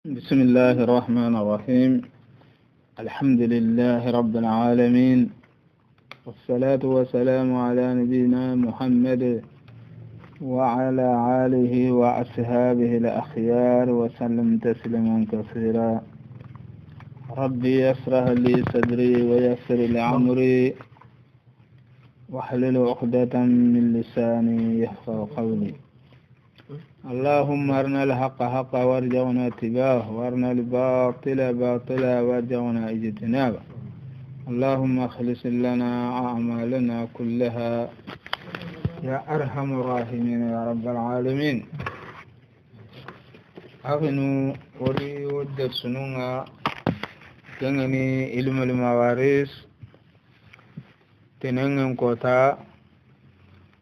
بسم الله الرحمن الرحيم. الحمد لله رب العالمين، والصلاة والسلام على نبينا محمد وعلى آله وأصحابه الأخيار وسلم تسليما كثيرا. ربي يسرح لي صدري ويسر لي أمري واحلل عقدة من لساني يفقهوا قولي. اللهم أرنا الحق حقا وارزقنا اتباعه، وارنا الباطل باطلا وارزقنا اجتنابه. اللهم اخلص لنا أعمالنا كلها يا أرحم الراحمين يا رب العالمين. أغنو وري ودر سنونا كنني علم المواريث تنين كوتا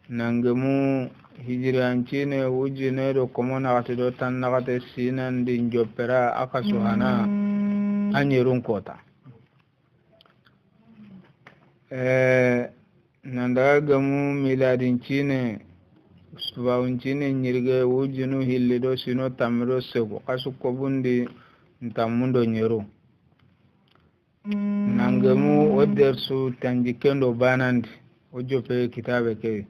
نانجمو hijirancine wujine do komona gati do tan nagate sinan din jopera aka suhana anyerun kota nandaga gamu miladincine usbawuncine nyirge wujinu hilli do sino tamiro sego kasu kobundi ntamundo nyeru nangamu odersu tanjikendo banandi ojope kitabe ke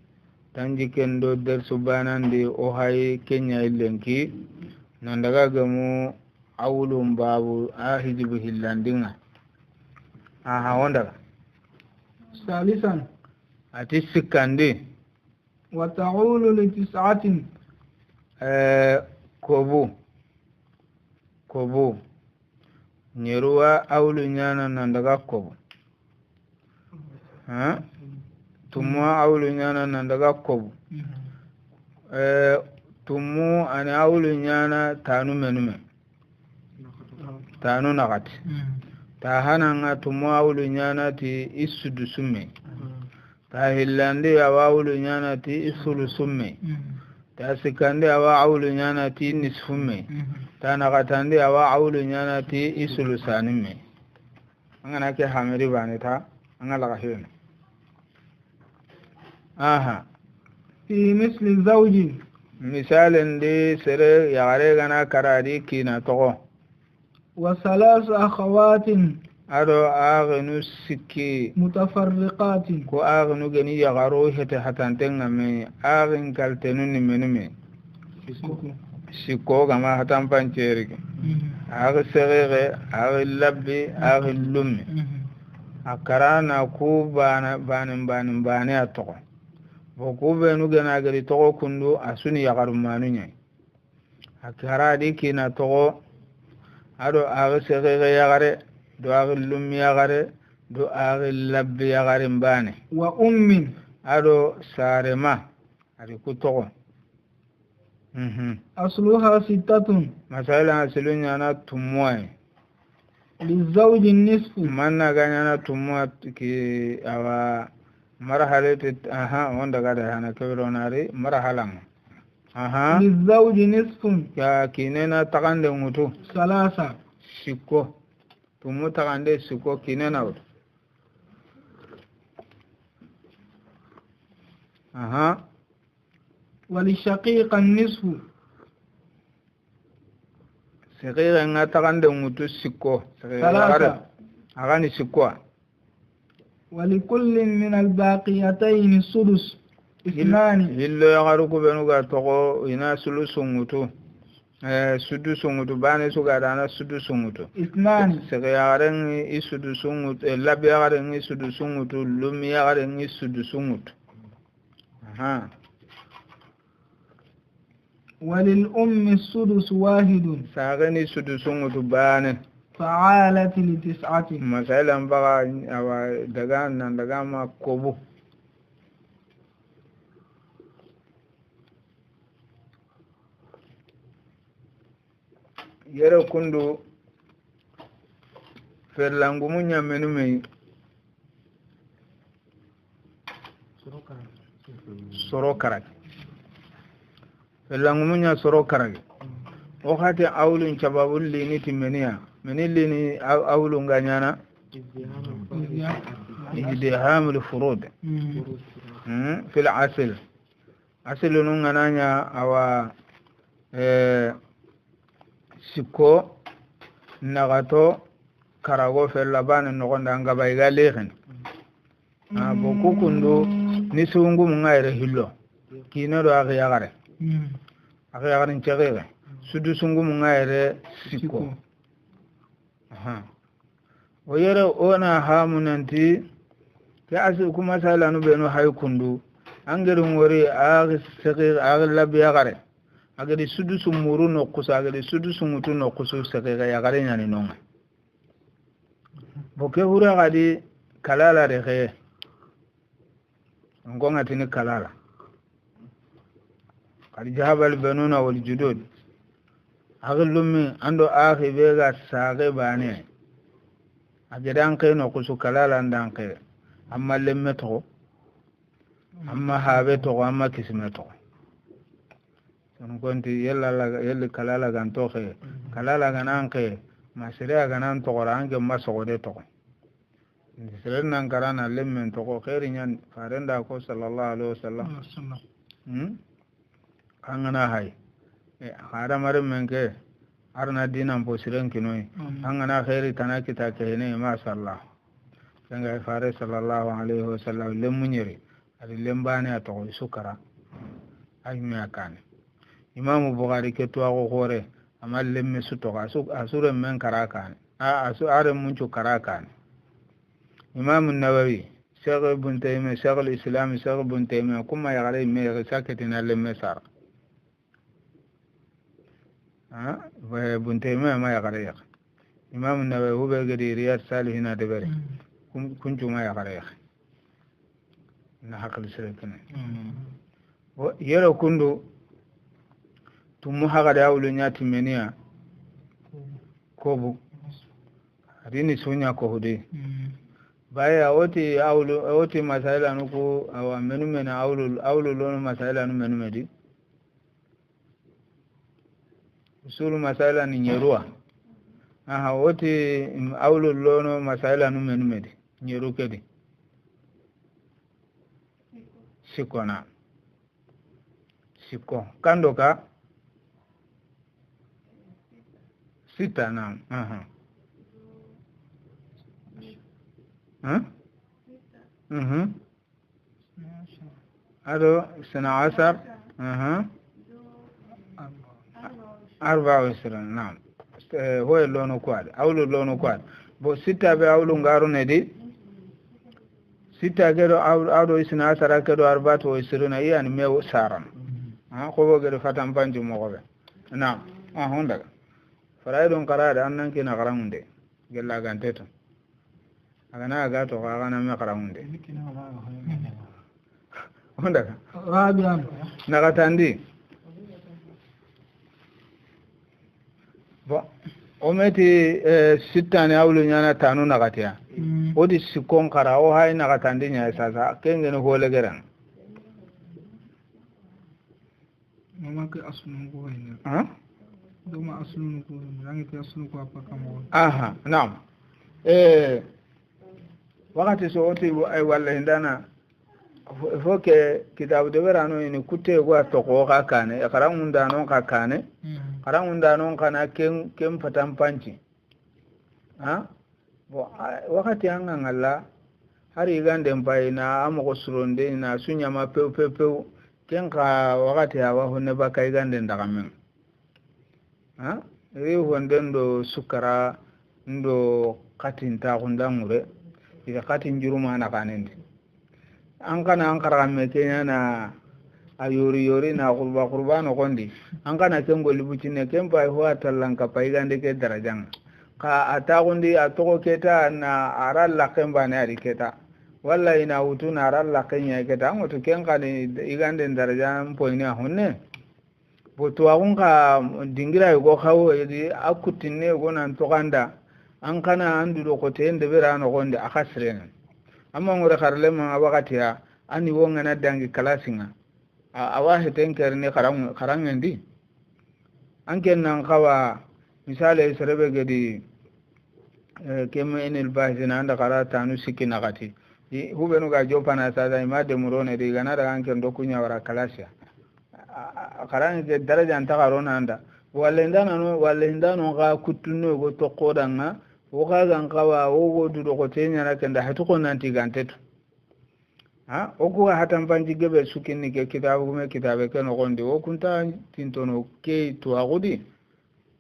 tanji kendo dersu banandi o hay kenya illenki nandaga gamu awulum babu a hijibu hillandinga aha wondaga ثالثا ati sikkandi وتعول لتسعة kobu nyeruwa awulu nyana nandaga kobu ha tumu awulu nyana nandaga kobu tumu ani awulu nyana tanu menume tanu nakati ta hananga tumu awulu nyana ti isudu summe ta hillandi awa awulu nyana ti isulu summe ta sikandi awa awulu nyana ti nisfumme ta nakatandi awa awulu nyana ti isulu sanimme angana ke hamiri bani ta angala kahirne aha في مثل الزوج مثال دي سر يغري غنا كرادي كينا تو وثلاث أخوات ادو اغنو سكي متفرقات كو اغنو غني يغرو حتى من اغن كالتنون منمي سيكو غما حتى بانچيري اغ سريغه اغ لبي اغ لومي akarana ku bana atoko boku benu gana gari togo kundu asuni yagarumanu nyai akara di kina togo ado agi segege yagare do agi lumi yagare do agi labbi yagare mbane wa ummin ado sarema ari ku togo asluha sittatun masala asilunya na tumwai للزوج النصف من غنينا tumwa ki awa marhalati aha wanda gada hana kebiro nari marhalan aha للزوج نصف ya kinena tagande mutu ثلاثة sikko tumu tagande sikko kinena ut aha وللشقيق النصف sekira nga tagande mutu sikko ثلاثة agani sikko ولكل من الباقيتين السدس اثنان hillo yagaruku benuga togo ina sulusu mutu sudusu mutu bane suga dana sudusu mutu اثنان sege yagaren i sudusu mutu labi yagaren i sudusu mutu lumi yagaren i sudusu mutu aha وللأم السدس واحد sagani sudusu mutu bane فعالت لتسعة masailan baga awa daga nan daga ma kobu yere kundu ferlangumu nyamenu mai soro karage ferlangumu nya soro karage o hati awlun cababul lini timmeniya meni lini awlun ganyana ازدحام الفروض في العسل عسل نغنانيا او sikko nagato karago fella bana no gonda ngaba iga lehen bo kukundu ni sungu mu ngaire hillo kino do agi yagare agi yagare ncegere sudu sungu mu ngaire sikko o yere ona hamunanti ya asu kuma sala no beno hay kundu angere ngori agi segere agi labi yagare agadi sudu sumuru no kusa agadi sudu sumutu no kusu segere yagare nyani nonga boke hura gadi kalala de khe ngonga tini kalala kadi jahabal banuna wal judud agallumi ando akhi bega sage bane agedan kay no kusu kalala ndan kay amma lemme to amma habe to amma kisme to on konti yalla yalla kalala gan to khe kalala ganan khe masira ganan to qorange masogode to seren nan karana lemmen to ko khairi nyan farenda ko sallallahu alaihi wasallam angana hay hada mare menke arna dinan po siren kinoi angana khairi tanaki ta kene ma sallah danga fare sallallahu alaihi wasallam lemmunyeri adi lembane to sukara ay mi akane imamu bukhari ke to ko hore amal lemme su to asure men karakan asu are munchu karakan imam an-nawawi shaykh ibn taymiyyah shaykh al-islam shaykh ibn taymiyyah kuma ya gare me sakatina lemme sar wa ibn taymiyyah ma ya gare ya imam an-nawawi hube gadi riyad salihin de bere kunchu ma ya gare ya na hakal shirkin yero kundu tumu haga da awlu nyati menia kobu adini sunya ko hude baya oti awlu oti masaila nuko awa menu mena awlu lonu masaila nu menu medi usulu masaila ni nyerua oti awlu lonu masaila nu menu medi nyeru kedi sikona siko kandoka sita naam ado sana asar 24 naam hoye lono kwad awlu lono kwad bo sita be awlu ngaru nedi sita gedo awdo sana asara kedo 24 yani mew saran ko bo gedo fatam banju mo ko be naam honda faraidon qarada annan kina qarangunde gella ganteto agana gato agana me qarangunde honda rabian nagatandi bo ometi sitani awlu nyana tanu nagatia odi sikon qara o hay nagatandi nya sasa kengene hole geran mama ke asunu ko ina doma asunu ko rangi ke asunu ko apaka mo aha naam wakati so oti walla hindana foke kitabu de verano ni kutte go to ko ka kane karangunda non ka kane karangunda non kana kem patam panci bo wakati anga ngalla hari gande mbai na amo ko suronde na sunya ma pe ken ka wakati hawa honne ba kai gande ndagamen ri honden do sukara ndo katinta kundangure ida katin juruma na kanende an kana an karame kenya na ayori na qurba no kondi an kana kengo libucine kempa huwa tallanka paigande ke darajang ka atagundi atoko keta na aralla kemba ne ari keta walla ina wutu na aralla kenya keta ngoto kenka ni igande daraja poina honne boto agunka dingira go kawo yidi akutinne go nan tokanda an kana andu do ko tende berano gonde akasren amma ngore kharle ma wakati ya ani wonga na dangi kalasinga awahe tenker ne karangendi anken nan kawa misale serebe gedi kemme enel bahina anda karata anu sikina kati hubenu ga jopana sada imade murone de ganara anken dokunya wara kalasya karange daraja anta karona anda walla hindano ga kuttuno go to qodanga o ga gan kawa o go du ko tenya na kenda hatu ko nanti gantetu ha o ko hatan banji gebe sukinni ke kitabu me kitabe ken gonde o kunta tintono ke to agudi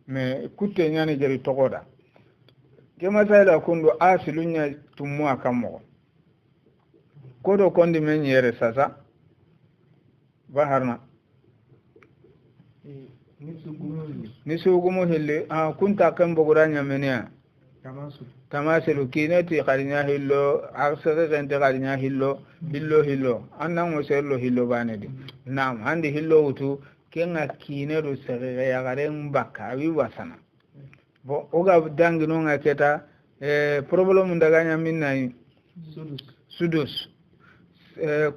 me kutte nyane jeri to goda ke masala kundu asilunya tummu akamo kodo kondi men yere sasa baharna ni sugumo hille kunta kan boguranya menia tamasilu kineti qarinya hillo arsere rente qarinya hillo annan mosello hillo banedi nam handi hillo utu kenga kineru sere ya garen bakka wi wasana bo oga dangino ngaketa problem ndaganya minnai sudus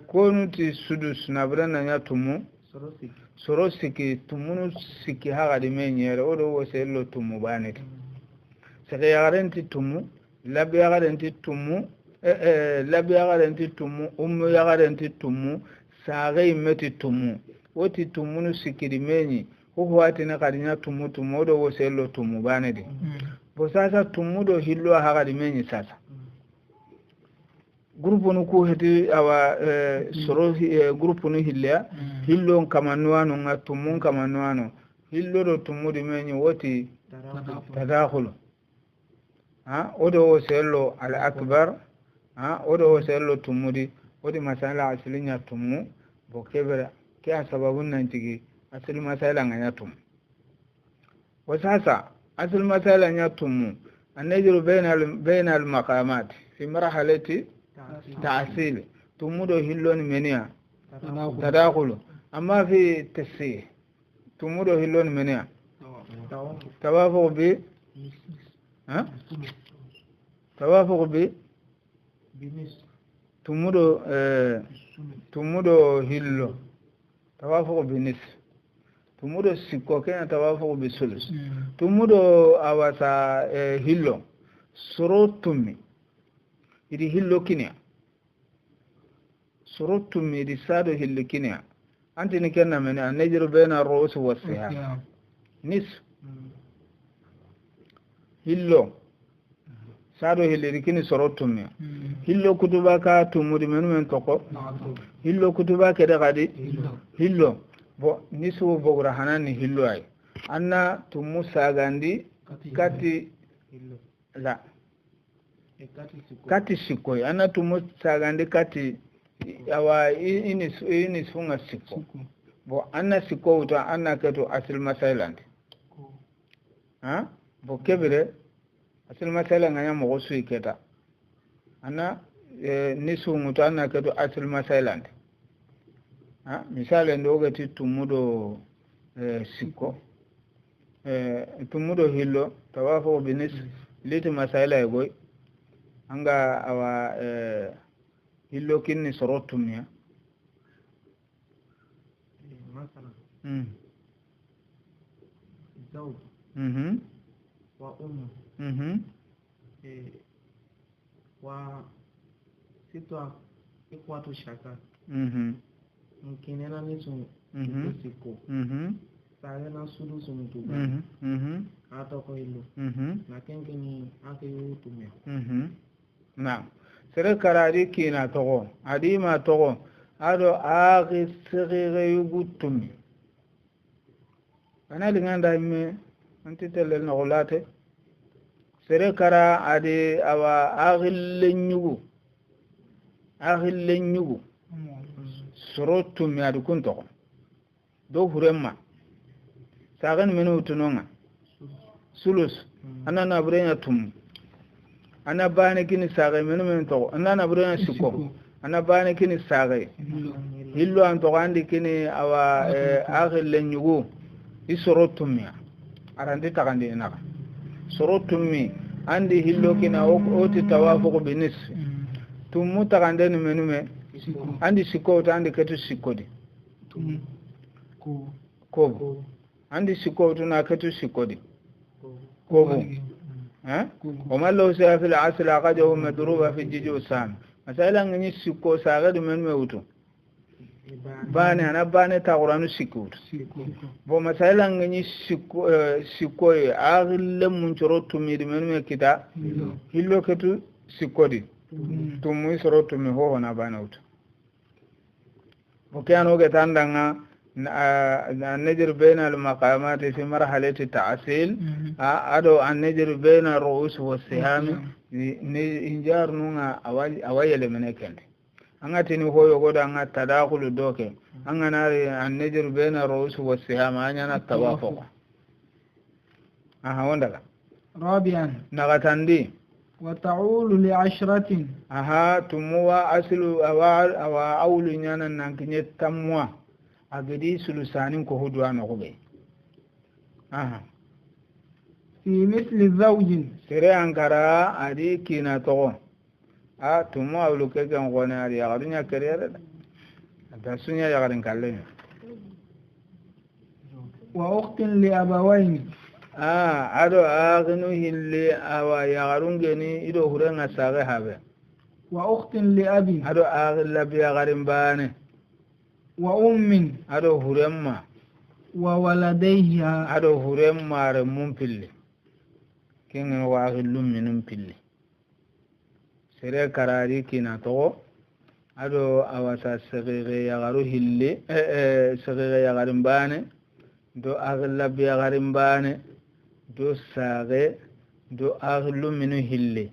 konuti sudus na brana nya tumu soro siki tumunu siki haga di menyere odo wosello tumu banedi sere ya garenti tumu labi ya garenti tumu labi ya garenti tumu ummu ya garenti tumu sare imeti tumu woti tumunu siki di menyi huwati na kadinya tumu odo wosello tumu banedi bo sasa tumu do hillo haga di menyi sasa grupu nu ko heti awa soro grupu nu hilla hillo kamanuano ngatumun kamanuano hillo do tumudi menyi woti tadakhulu odo wosello al akbar odo wosello tumudi odi masala aslinya tumu bo kebere ke asbabun nan tigi asli masala nganya tumu wasasa asli masala nya tumu anajru bayna al maqamat fi marhalati ta'sil tumudo hilloni menia tadakhulu amma fi tasih tumudo hilloni menia tawafuq bi tawafuq bi tumudo hillo tawafuq bi nis tumudo sikko kena tawafuq bi sulus tumudo awasa hillo surutumi idi hillo kinya suruttum idi sado hillo kinya antini kenna men anajru baina ar-ru'us was-sihah nis hillo sado hillo kini suruttum hillo kutuba ka tumudi men toko hillo kutuba kede gadi hillo bo nisu bogra hanani hillo ay anna tumu sagandi kati la kati sikoi ana tumu sagande kati awa ini sunga siko bo anna siko uta anna keto asil masailand bo kebere asil masailand nganya mo sui keta anna nisu muta anna keto asil masailand misale ndoga ti tumudo siko tumudo hillo tawafo binis liti masaila egoy anga awa hillo kinni sorotum ya مثلا زوج وأم وستة إخوة شقاق mungkin ena nisu siko saya na sudu sumutuba atau ko ilu na kenkeni ake yutumia na sere karari kina togo adima togo ado agi sigire yugutumi ana linganda me antitele no late sere kara ade awa agi lenyugu sorotumi adu kunto do huremma sagan menu tunonga sulus anana brenya tum ana bane kini saga menu to anana brenya siko ana bane kini saga hillo an to andi kini awa akhil lenyugo isorotumi arande takande naka sorotumi andi hillo kina oti tawafuq binis tumu takande menu me andi siko to andi ketu sikodi ko andi siko to na ketu sikodi ko وما له في العسل عقده مضروبة في الجيج والسام مثلا ني سكو ساغد من موتو bane ana bane ta qur'anu sikut bo masala ngani sikko agille mun chorotu mi men kita hillo ketu sikkodi tumu sorotu mi ho na bana ut bo kano ge tandanga النجر بين المقامات في مرحلة التعسيل أدو النجر بين الرؤوس والسهام إنجار نونا أويل من كنت أنا تني هو يقول أنا تداخل دوكي أنا ناري النجر بين الرؤوس والسهام أنا التوافق وندك رابعا نغتندي وتعول لعشرة تموا أصل أول نانا نانكني تموا agadi sulusanin ko hudwa no gobe fi misli zawjin sere ankara adi kina to tumo awlu ke gan gona ari agadunya kerere da sunya ya garin kalle wa ukhtin li abawayn ado agnu hilli awa ya garungeni ido hurenga sage habe wa ukhtin li abi ado agla bi garin bane wa ummin ado huremma wa waladayha ado huremma re mum pilli kingen wa gillum minum pilli sere karari kina to ado awasa segere ya garu hilli segere ya garin bane do agla bi garin bane do sage do aglu minu hilli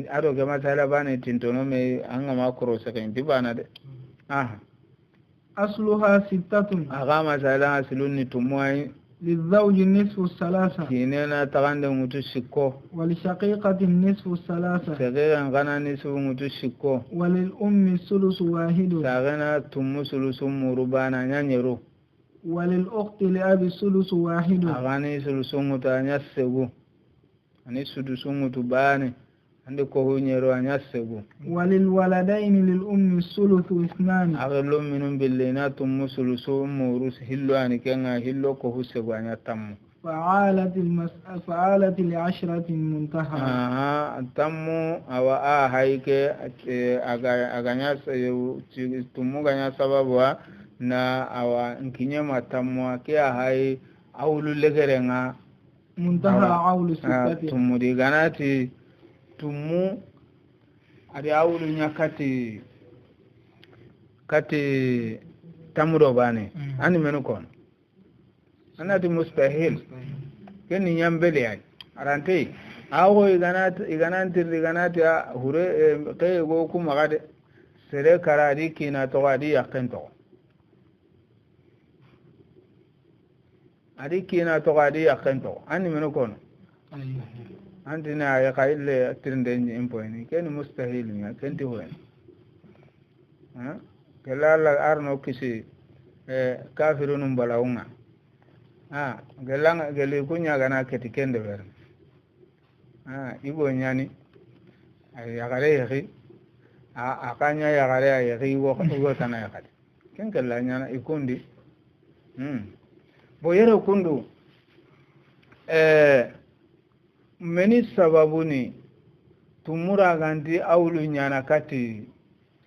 ado gama tala bane tintono me anga makro sake dibana de أصلها ستة أقام سالا سلوني تموي للزوج النصف الثلاثة كينينا تغاند متشكو ولشقيقة النصف الثلاثة شقيقا غنا نصف متشكو وللأم الثلث واحد ساغنا تم ثلث مربانا نيرو وللأخت لأب الثلث واحد أغاني ثلث متانيا سبو أني سدس متباني ande ko hunyero anyasego walil waladaini lil ummi sulusu isnani agalo minum billina tum musulusu murus hillo ani kenga hillo ko husego anyatam fa'alat li 10 muntaha tammu awa haike aganya tumu ganya sababu na awa nkinya matamwa ke hai awlu legerenga muntaha awlu sitati tumu diganati tumu adi awulu nya kati tamudo bane ani menu kon anati mustahil keni nyambele ay arante awo igananti hure kay go kuma gade sere karadi kina to adi yakento adi kina to adi yakento ani menu kon عندنا يا قايل ترندين امبويني كان مستحيل يا كنت وين قال لا ارنو كسي كافرون بلاونا قال لي كنيا غنا كتكند بر ibo nyani ya gare yaki akanya ya gare yaki wo tana ya kadi ken kala nyana ikundi boyero kundu meni sababuni tumura ganti awlu nyana kati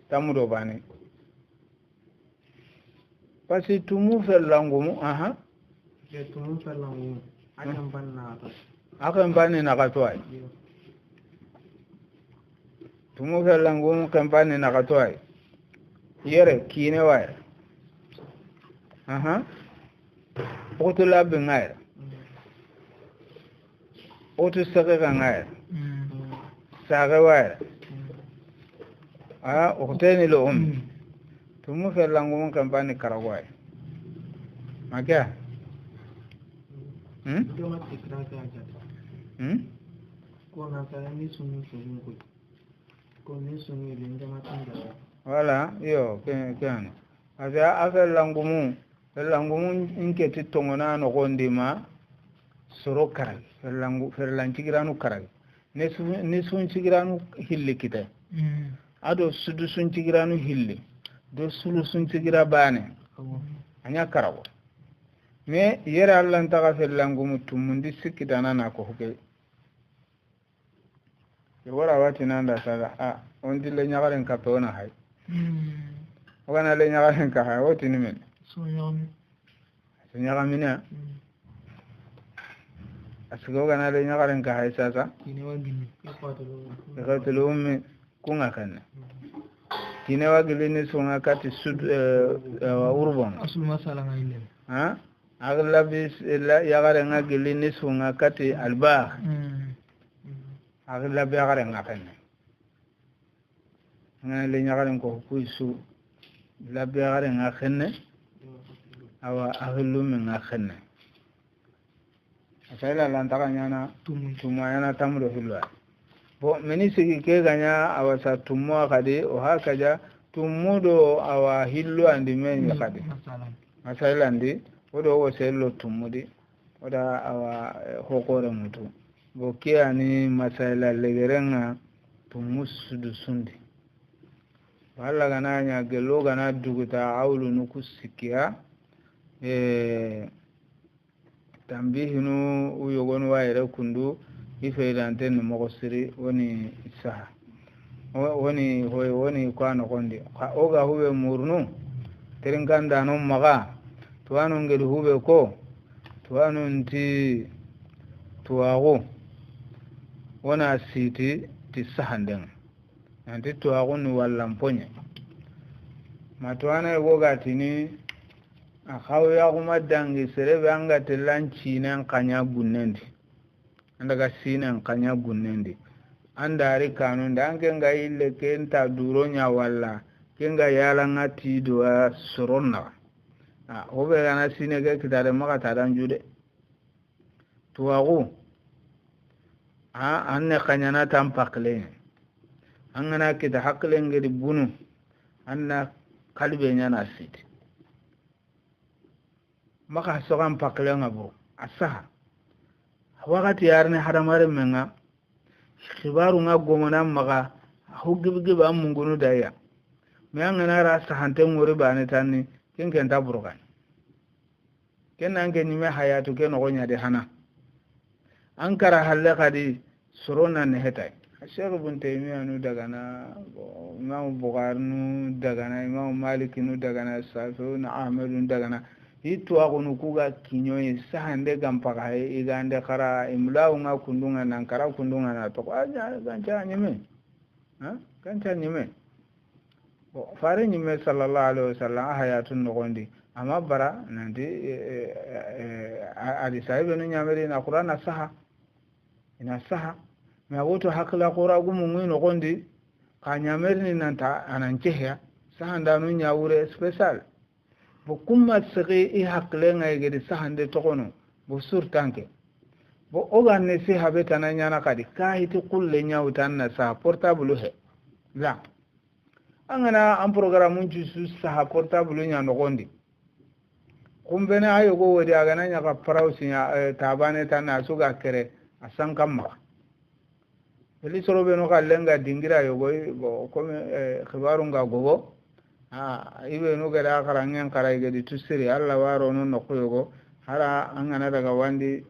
tamudo bane pasi tumu fellangumu tumu fellangumu akan banna na katwai tumu fellangumu kan banna na katwai yere kine wae otula bengaira otu sage gangaira sage wae okuteni lo tumu fellangumu kan banna karagwai makia wala yo kan asa afellangumu inke titongona no gondima soro karag ferlan cigiranu karag ne sun cigiranu hilli kita ado sudu sun cigiranu hilli do sulu sun cigira bane anya karago me yera Allah ntaka ferlangumu tumundi sikitana na ko huke wara wati nanda sala on dille nyagaren kapona hay ogana le nyagaren ka ha wotini men nyagamina asgo ogana le nyagaren ka ha sasa qatlu ummi kunga kan kine wagili ni sunga kati sud urbon asul masala ngaile ha aglabi yagare ngagili ni sunga kati alba aglabi yagare ngakan ngana le nyagaren ko kuisu labi yagare ngakan awa ahlu min ngakan asala lantaka nyana tumayana tamro hilwa bo meni sigi ke ganya awasa tummo kadi o hakaja tumudo awa hillu andi men kadi masala andi odo wo sello tumudi oda awa hokore mutu bo ke ani masala legerenga tumusudu sundi walla gana nya gelo gana duguta awlu nuku sikiya tambihinu uyogonu wayre kundu ifeydante no mogo siri woni saha woni hoy woni kwano kondi oga hube murnu terin ganda non maga tuwanu ngel hube ko tuwanu nti tuwago wona siti ti sahanden nanti tuwago ni wallamponye matuwana yoga tini akaw ya kuma dangi serebe anga telanci nan kanya gunnendi andaga sinan kanya gunnendi andari kanun da anke nga ille kenta duronya walla kenga yala ngati do soronna obe gana sine ke kitare maka tadan jude tuwagu anne kanya na tampakle angana kita hakle ngedi bunu anna kalbe nyana siti maka sogan pakle ngabo asaha wakati yarne hadamare menga khibaru nga gomana maga hugibgiba amungunu daya me angana ra sahante ngori bane tanni kenken taburgan kenange nyime hayatu ken ogonya de hana ankara halle kadi surona ne hetai Sheikh Ibn Taymiyyah nu daga na Imam Bukhari nu daga na Imam Malik nu daga na Shafi'i na Ahmad nu daga na itu agunu kuga kinyoyi sahande gampaka he igande kara imlaw nga kundunga nan kara kundunga na to aja gancha nyime gancha nyime bo fare nyime sallallahu alaihi wasallam hayatun nogondi amma bara nandi ali sahibe no nyamere na qur'ana saha ina saha ma woto hakla qura gumu ngi nogondi ka nyamere ni nanta ananchehya sahanda no nyawure special bo kumma sigi I hakle ngay gedi sahande tokono bo surtanke bo oganne si habeta na nyana kadi kahiti kulle nyawtan na sa portable he la angana am programme unju su sa portable nya no gondi kumbena ayo go wodi agana nya ka parausi nya tabane tan na suga kere asan kamma beli sorobe no kallenga dingira yo go ko khibaru nga gogo ibe no gada karangen karai gadi tusiri alla waro no nokoyogo hara angana daga wandi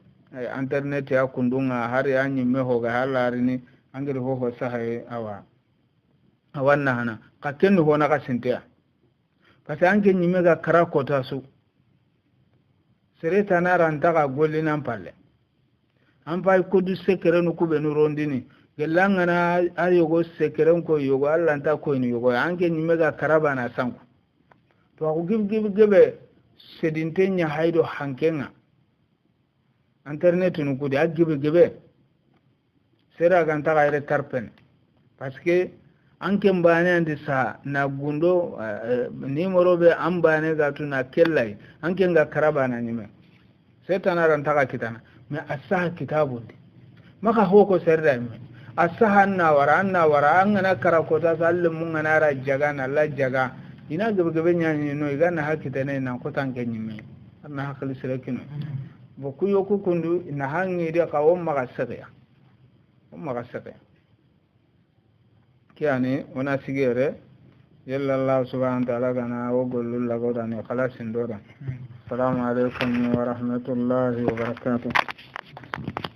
internet ya kundunga hari anyi meho ga halarini angere ho sahay awanna hana ka kenno hona ka sintea kasi anke nyime ga karakota su sereta na ranta ga golina palle ampai kudu sekere no kube no rondini gelangana ayogo sekeren ko yogo Allah ta ko ni yogo anke nyime ga karaba na sanku to ko gibbe sedintenya haydo hankenga internet no kudi agibbe sera ganta ga ire tarpen parce que anke mbane andi sa na gundo nimero be ambane ga tuna kellai anke ga karaba na nyime setana ranta ga kitana me asa kitabu maka hoko serda me asahan na wara angana karakota sallim mun ngana ra jaga na la jaga ina gebe nyani no igana hakita ne nan ko tanke nyime na hakali sirakino bo kuyo ku kundu ina hangi de ka won maga sege kiyani ona sigere yalla Allah subhanahu wa ta'ala gana wo gollu la godane khalasin dora assalamu alaikum wa rahmatullahi wa barakatuh